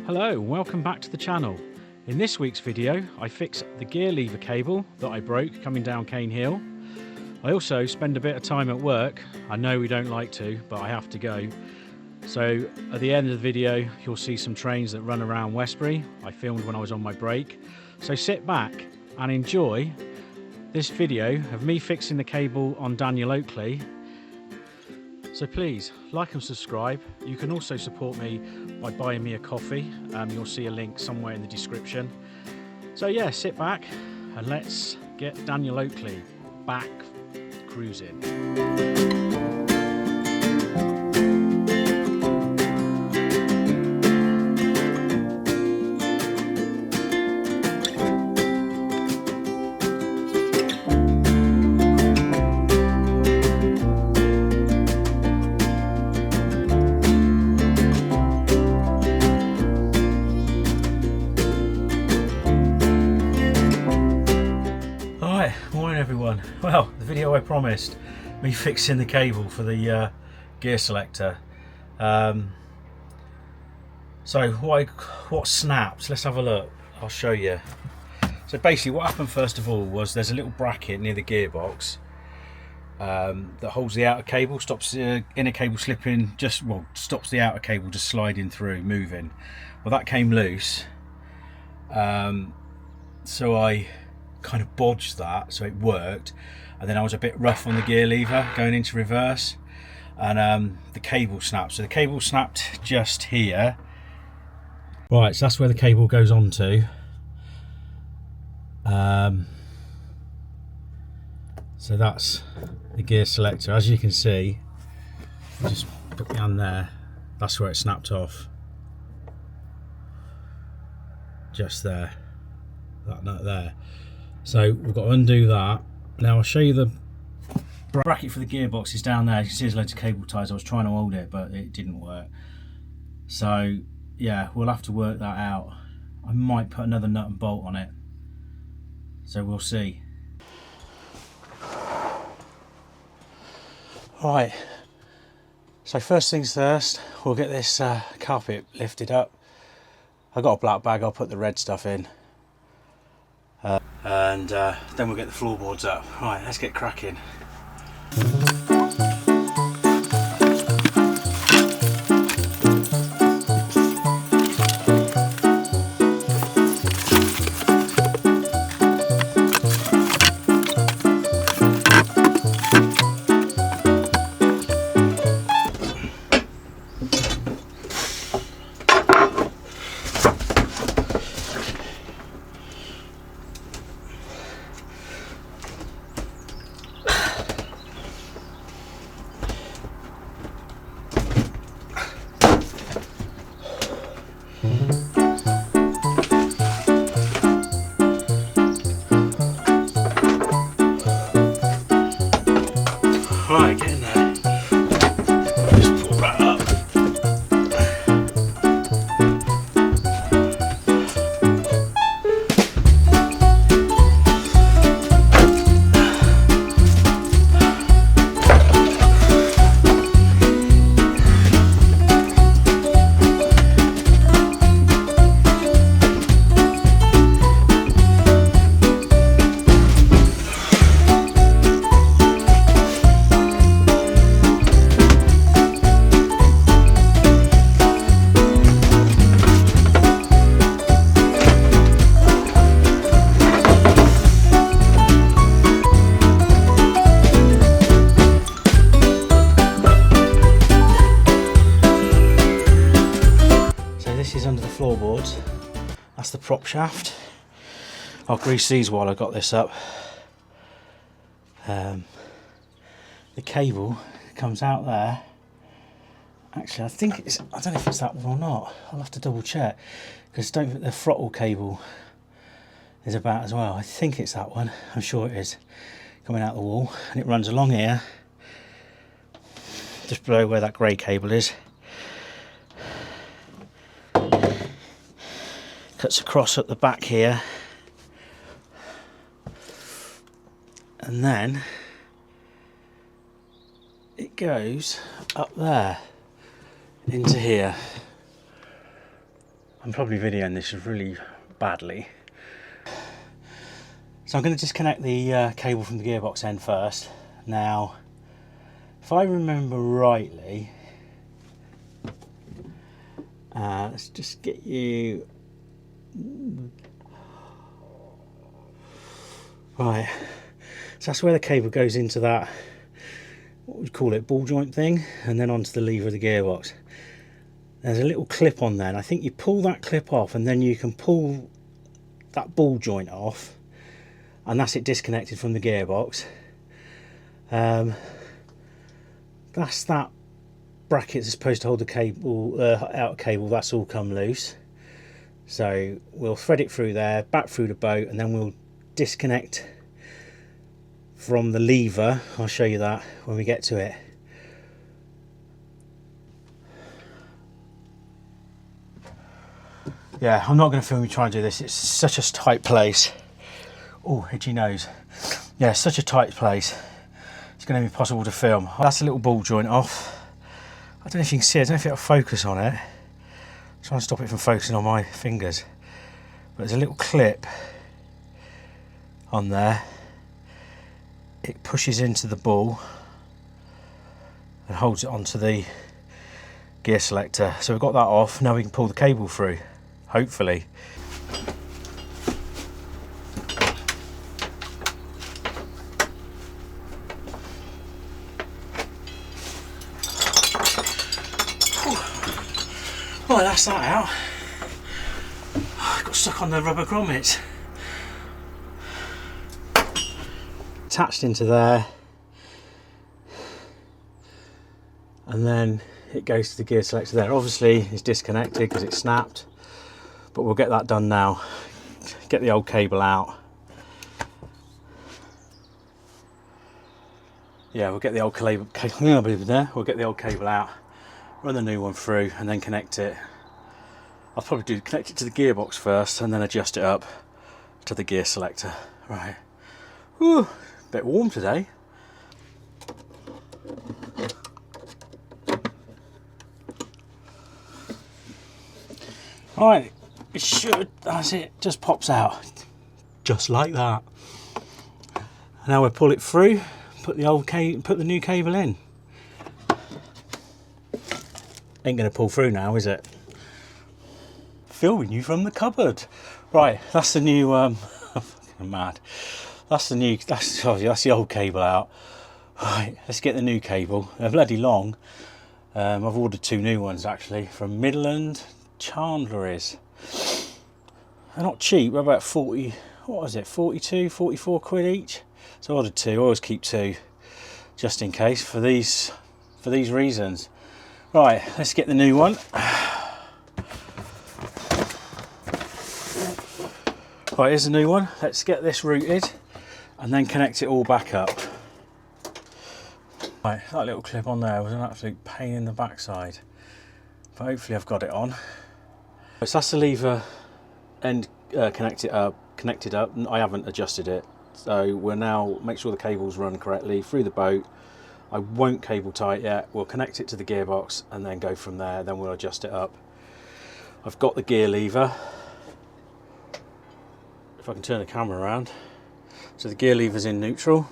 Hello, welcome back to the channel. In this week's video I fix the gear lever cable that I broke coming down Caen Hill. I also spend a bit of time at work. I know we don't like to, but I have to go. So at the end of the video you'll see some trains that run around Westbury. I filmed when I was on my break. So sit back and enjoy this video of me fixing the cable on Daniel Oakley. So please like and subscribe. You can also support me by buying me a coffee. You'll see a link somewhere in the description. So yeah, sit back and let's get Daniel Oakley back cruising. Morning everyone. Well, the video I promised, me fixing the cable for the gear selector. So what snapped? Let's have a look. I'll show you. So basically what happened first of all was there's a little bracket near the gearbox that holds the outer cable, stops the inner cable slipping, stops the outer cable just sliding through, moving. Well, that came loose. So I kind of bodged that so it worked, and then I was a bit rough on the gear lever going into reverse, and the cable snapped. So the cable snapped just here. Right, so that's where the cable goes on to. So that's the gear selector. As you can see, just put the hand there, that's where it snapped off. Just there, that nut there. So we've got to undo that. Now I'll show you the bracket for the gearbox is down there. You can see there's loads of cable ties. I was trying to hold it, but it didn't work. So yeah, we'll have to work that out. I might put another nut and bolt on it. So we'll see. Right. So first things first, we'll get this carpet lifted up. I've got a black bag. I'll put the red stuff in. And then we'll get the floorboards up. Right, let's get cracking. Right, get in there. Just pull that up. Under the floorboards, that's the prop shaft. I'll grease these while I got this up. The cable comes out there. Actually, I don't know if it's that one or not. I'll have to double check, because I don't think the throttle cable is about as well. I think it's that one. I'm sure it is. Coming out the wall, and it runs along here, just below where that grey cable is. Cuts across at the back here, and then it goes up there into here. I'm probably videoing this really badly. So I'm going to disconnect the cable from the gearbox end first. Now, if I remember rightly, let's just get you... Right, so that's where the cable goes into that, what would you call it, ball joint thing, and then onto the lever of the gearbox. There's a little clip on there, and I think you pull that clip off and then you can pull that ball joint off, and that's it disconnected from the gearbox. That's that bracket that's supposed to hold the cable, outer cable, that's all come loose. So we'll thread it through there, back through the boat, and then we'll disconnect from the lever. I'll show you that when we get to it. Yeah, I'm not going to film you trying to do this. It's such a tight place. Oh, itchy nose. Yeah, it's such a tight place. It's going to be impossible to film. That's a little ball joint off. I don't know if you can see it. I don't know if it'll focus on it. Try and stop it from focusing on my fingers. But there's a little clip on there. It pushes into the ball and holds it onto the gear selector. So we've got that off. Now we can pull the cable through, hopefully. Right, that's that out. Got stuck on the rubber grommets. Attached into there, and then it goes to the gear selector there. Obviously it's disconnected because it's snapped, but we'll get that done now. Get the old cable out. Yeah, we'll get the old cable there. We'll get the old cable out, run the new one through, and then connect it. I'll probably connect it to the gearbox first, and then adjust it up to the gear selector. Right. Whew. Bit warm today. Right, it should, that's it, just pops out. Just like that. Now we'll pull it through, put the old cable, put the new cable in. Ain't gonna pull through now, is it? Filming you from the cupboard. Right, that's the new I'm fucking mad. That's the new, that's the old cable out. Right, let's get the new cable. They're bloody long. I've ordered 2 new ones actually from Midland. Chandler is. They're not cheap. They're about 40. What was it? 42, 44 quid each. So I ordered 2. I always keep 2, just in case for these reasons. Right, let's get the new one. Right, here's the new one. Let's get this routed and then connect it all back up. Right, that little clip on there was an absolute pain in the backside, but hopefully I've got it on. So that's the lever end connected up. I haven't adjusted it, so we'll now make sure the cables run correctly through the boat. I won't cable tie it yet. We'll connect it to the gearbox and then go from there. Then we'll adjust it up. I've got the gear lever. If I can turn the camera around. So the gear lever's in neutral.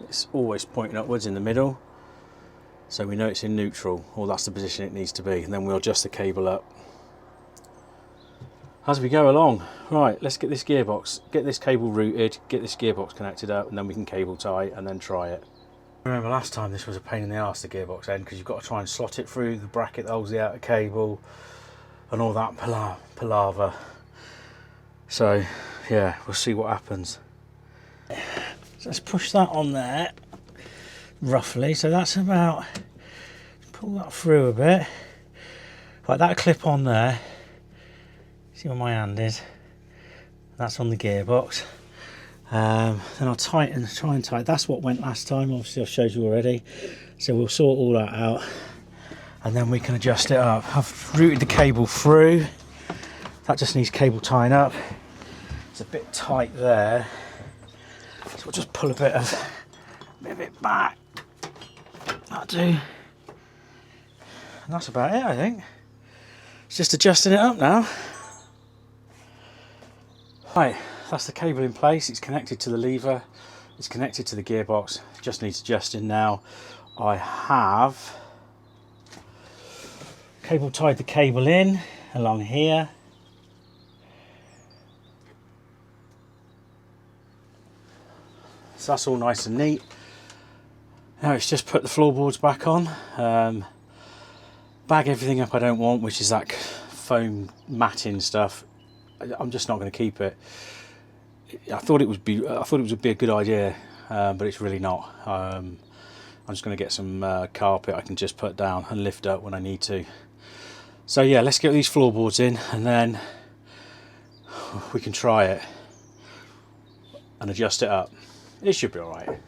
It's always pointing upwards in the middle. So we know it's in neutral, or that's the position it needs to be. And then we'll adjust the cable up as we go along. Right, let's get this gearbox, get this cable routed, get this gearbox connected up, and then we can cable tie and then try it. I remember last time this was a pain in the arse, the gearbox end, because you've got to try and slot it through the bracket that holds the outer cable and all that palaver. So yeah, we'll see what happens. So let's push that on there roughly. So that's about, pull that through a bit. Like that clip on there. See where my hand is? That's on the gearbox. Then I'll try and tighten. That's what went last time. Obviously I've showed you already. So we'll sort all that out and then we can adjust it up. I've routed the cable through. That just needs cable tying up. It's a bit tight there. So we'll just pull a bit of it back. That'll do. And that's about it, I think. It's just adjusting it up now. Right, that's the cable in place. It's connected to the lever. It's connected to the gearbox. It just needs adjusting now. I have tied the cable in along here. So that's all nice and neat. Now it's just put the floorboards back on. Bag everything up I don't want, which is that foam matting stuff. I'm just not going to keep it. I thought it would be a good idea, but it's really not. I'm just going to get some carpet I can just put down and lift up when I need to. So yeah, let's get these floorboards in and then we can try it and adjust it up. It should be all right.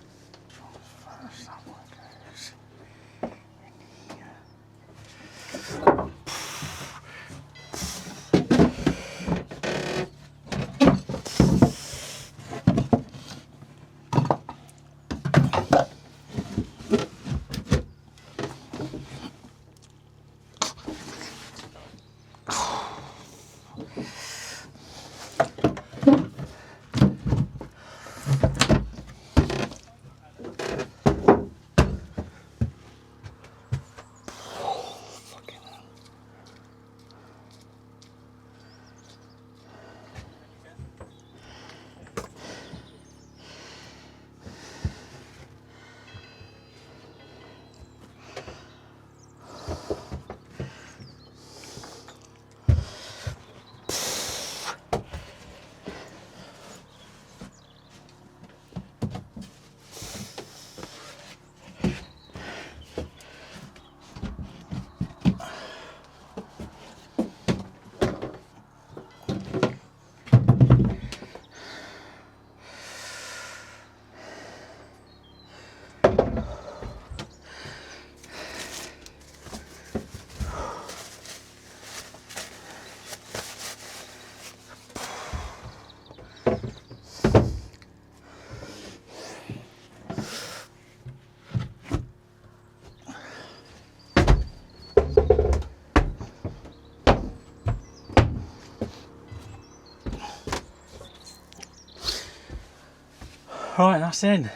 Right, that's in.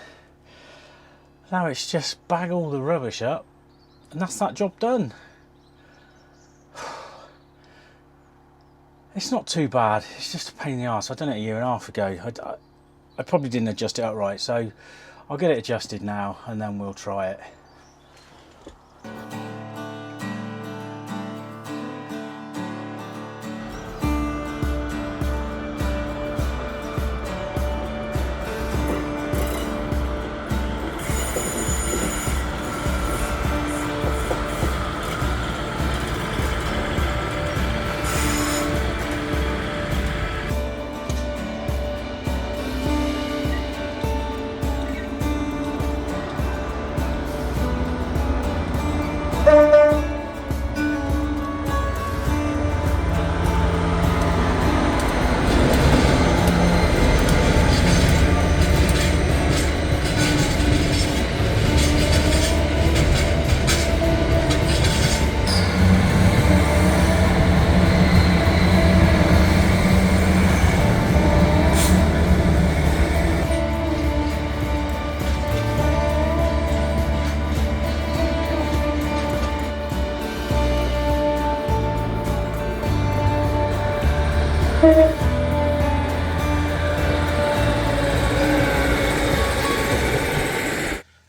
Now it's just bag all the rubbish up and that's that job done. It's not too bad, it's just a pain in the arse. I've done it a year and a half ago. I probably didn't adjust it up right, so I'll get it adjusted now and then we'll try it.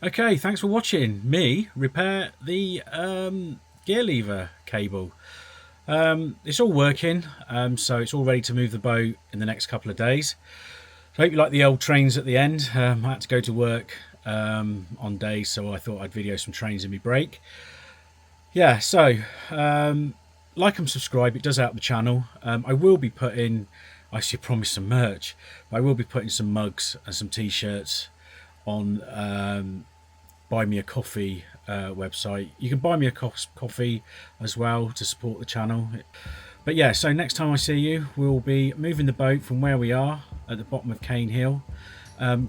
Okay, thanks for watching me repair the gear lever cable. It's all working, so it's all ready to move the boat in the next couple of days. I hope you like the old trains at the end. I had to go to work on days, so I thought I'd video some trains in my break. Yeah, so like and subscribe, it does help the channel. I will be putting, I should promise some merch, but I will be putting some mugs and some t-shirts on Buy Me a Coffee website. You can buy me a coffee as well to support the channel. But yeah, so next time I see you, we'll be moving the boat from where we are at the bottom of Caen Hill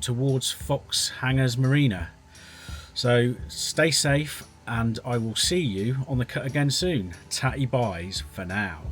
towards Fox Hangers Marina. So stay safe and I will see you on the cut again soon. Tatty buys for now.